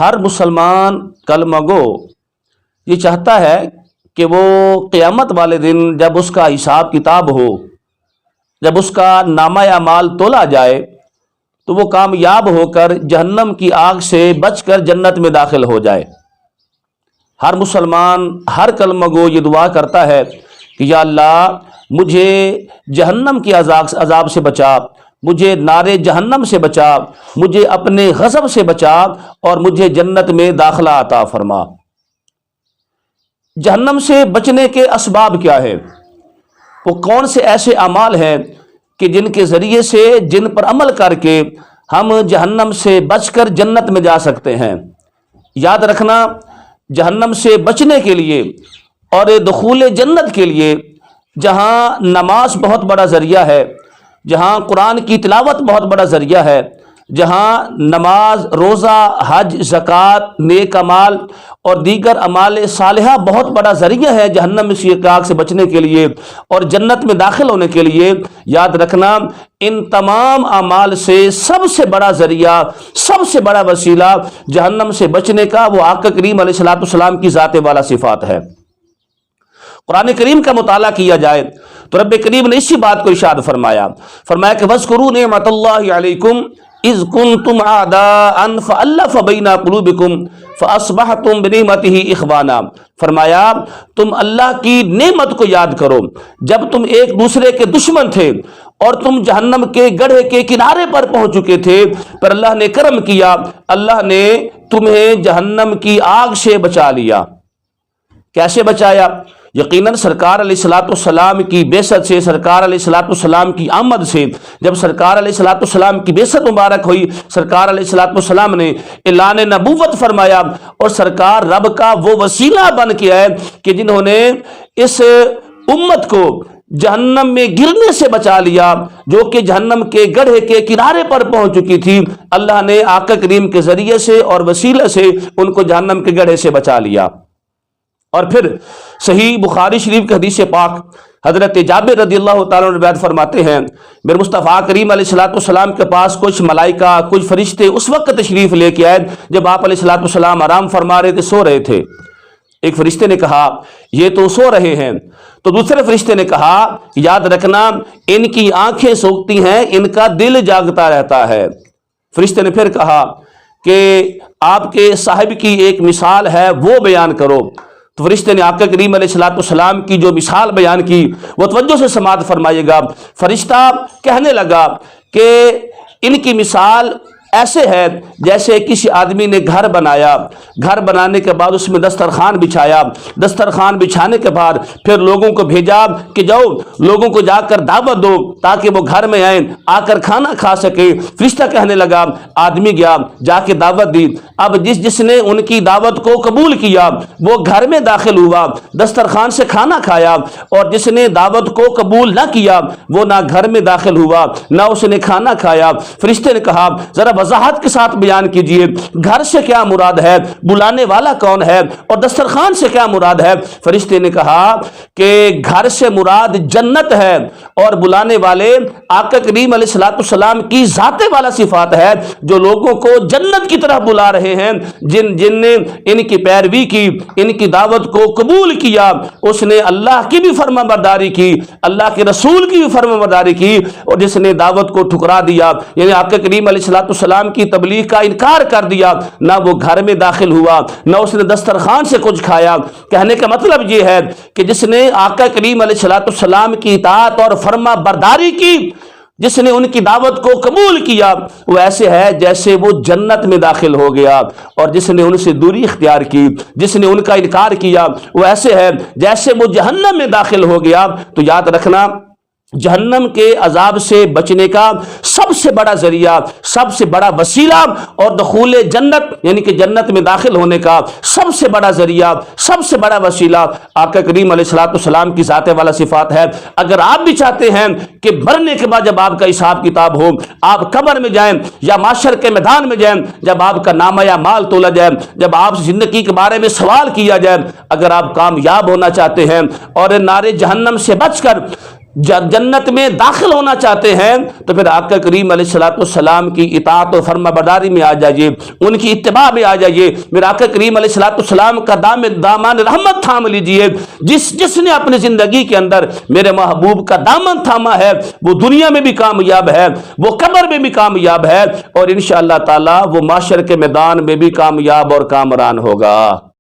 ہر مسلمان کلمہ گو یہ چاہتا ہے کہ وہ قیامت والے دن جب اس کا حساب کتاب ہو، جب اس کا نامہ اعمال تولا جائے تو وہ کامیاب ہو کر جہنم کی آگ سے بچ کر جنت میں داخل ہو جائے۔ ہر مسلمان، ہر کلمہ گو یہ دعا کرتا ہے کہ یا اللہ مجھے جہنم کی عذاب سے بچا، مجھے نار جہنم سے بچا، مجھے اپنے غضب سے بچا اور مجھے جنت میں داخلہ عطا فرما۔ جہنم سے بچنے کے اسباب کیا ہے؟ وہ کون سے ایسے اعمال ہیں کہ جن کے ذریعے سے، جن پر عمل کر کے ہم جہنم سے بچ کر جنت میں جا سکتے ہیں؟ یاد رکھنا، جہنم سے بچنے کے لیے اور دخول جنت کے لیے جہاں نماز بہت بڑا ذریعہ ہے، جہاں قرآن کی تلاوت بہت بڑا ذریعہ ہے، جہاں نماز، روزہ، حج، زکوٰۃ، نیک اعمال اور دیگر اعمال صالحہ بہت بڑا ذریعہ ہے جہنم کی آگ سے بچنے کے لیے اور جنت میں داخل ہونے کے لیے، یاد رکھنا ان تمام اعمال سے سب سے بڑا ذریعہ، سب سے بڑا وسیلہ جہنم سے بچنے کا وہ آقا کریم علیہ الصلوۃ والسلام کی ذات والا صفات ہے۔ قرآن کریم کا مطالعہ کیا جائے تو رب کریم نے اسی بات کو ارشاد فرمایا کہ وَاذْكُرُوا نِعْمَتَ اللَّهِ عَلَيْكُمْ اذ کنتم اعداء فالف بین قلوبکم فاصبحتم بنعمتہ اخوانا۔ فرمایا تم اللہ کی نعمت کو یاد کرو جب تم ایک دوسرے کے دشمن تھے اور تم جہنم کے گڑھے کے کنارے پر پہنچ چکے تھے، پر اللہ نے کرم کیا، اللہ نے تمہیں جہنم کی آگ سے بچا لیا۔ کیسے بچایا؟ یقیناً سرکار علیہ الصلوۃ والسلام کی بعثت سے، سرکار علیہ الصلوۃ والسلام کی آمد سے، جب سرکار علیہ الصلوۃ والسلام کی بعثت مبارک ہوئی، سرکار علیہ الصلوۃ والسلام نے اعلان نبوت فرمایا اور سرکار رب کا وہ وسیلہ بن کے آئے کہ جنہوں نے اس امت کو جہنم میں گرنے سے بچا لیا، جو کہ جہنم کے گڑھے کے کنارے پر پہنچ چکی تھی۔ اللہ نے آقا کریم کے ذریعے سے اور وسیلہ سے ان کو جہنم کے گڑھے سے بچا لیا۔ اور پھر صحیح بخاری شریف کے حدیث پاک حضرت جابر رضی اللہ تعالیٰ عنہ روایت فرماتے ہیں میرے مصطفیٰ کریم علیہ الصلوۃ والسلام کے پاس کچھ ملائکہ، کچھ فرشتے اس وقت تشریف لے کے آئے جب آپ علیہ الصلوۃ والسلام آرام فرما رہے تھے، سو رہے تھے۔ ایک فرشتے نے کہا یہ تو سو رہے ہیں، تو دوسرے فرشتے نے کہا یاد رکھنا ان کی آنکھیں سوکتی ہیں، ان کا دل جاگتا رہتا ہے۔ فرشتے نے پھر کہا کہ آپ کے صاحب کی ایک مثال ہے وہ بیان کرو۔ تو فرشتے نے آقا کریم علیہ الصلوۃ والسلام کی جو مثال بیان کی وہ توجہ سے سماعت فرمائیے گا۔ فرشتہ کہنے لگا کہ ان کی مثال ایسے ہے جیسے کسی آدمی نے گھر بنایا، گھر بنانے کے بعد اس میں دسترخوان بچھایا، دسترخوان بچھانے کے بعد پھر لوگوں کو بھیجا کہ جاؤ لوگوں کو جا کر دعوت دو تاکہ وہ گھر میں آئیں، آ کر کھانا کھا سکے۔ فرشتہ کہنے لگا آدمی گیا، جا کے دعوت دی، اب جس نے ان کی دعوت کو قبول کیا وہ گھر میں داخل ہوا، دسترخوان سے کھانا کھایا، اور جس نے دعوت کو قبول نہ کیا وہ نہ گھر میں داخل ہوا نہ اس نے کھانا کھایا۔ فرشتے نے کہا ذرا وضاحت کے ساتھ بیان کیجئے، گھر سے کیا مراد ہے، بلانے والا کون ہے، اور دسترخوان سے کیا مراد ہے؟ فرشتے نے کہا کہ گھر سے مراد جنت ہے اور بلانے والے آقا کریم علیہ الصلوۃ والسلام کی ذات والا صفات ہے جو لوگوں کو جنت کی طرف بلا رہے ہیں۔ جن نے ان کی پیروی کی، ان کی دعوت کو قبول کیا، اس نے اللہ کی بھی فرما برداری کی، اللہ کے رسول کی بھی فرما برداری کی، اور جس نے دعوت کو ٹھکرا دیا یعنی آقا کریم علیہ الصلوۃ والسلام کی تبلیغ کا انکار کر دیا، نہ وہ گھر میں داخل ہوا نہ اس نے دسترخوان سے کچھ کھایا۔ کہنے کا مطلب یہ ہے کہ جس نے آقا کریم علیہ الصلوۃ والسلام کی اطاعت اور فرما برداری کی، جس نے ان کی دعوت کو قبول کیا، وہ ایسے ہے جیسے وہ جنت میں داخل ہو گیا، اور جس نے ان سے دوری اختیار کی، جس نے ان کا انکار کیا، وہ ایسے ہے جیسے وہ جہنم میں داخل ہو گیا۔ تو یاد رکھنا جہنم کے عذاب سے بچنے کا سب سے بڑا ذریعہ، سب سے بڑا وسیلہ اور دخول جنت یعنی کہ جنت میں داخل ہونے کا سب سے بڑا ذریعہ، سب سے بڑا وسیلہ آقا کریم علیہ الصلوۃ والسلام کی ذات والا صفات ہے۔ اگر آپ بھی چاہتے ہیں کہ مرنے کے بعد جب آپ کا حساب کتاب ہو، آپ قبر میں جائیں یا محشر کے میدان میں جائیں، جب آپ کا نامہ اعمال تولا جائے، جب آپ زندگی کے بارے میں سوال کیا جائے، اگر آپ کامیاب ہونا چاہتے ہیں اور نار جہنم سے بچ کر جنت میں داخل ہونا چاہتے ہیں تو پھر آقا کریم علیہ الصلوۃ والسلام کی اطاعت و فرما برداری میں آ جائیے، ان کی اتباع میں آ جائیے، میرے آقا کریم علیہ الصلوۃ والسلام کا دامان رحمت تھام لیجئے۔ جس نے اپنی زندگی کے اندر میرے محبوب کا دامن تھاما ہے وہ دنیا میں بھی کامیاب ہے، وہ قبر میں بھی کامیاب ہے، اور انشاءاللہ تعالی وہ معاشر کے میدان میں بھی کامیاب اور کامران ہوگا۔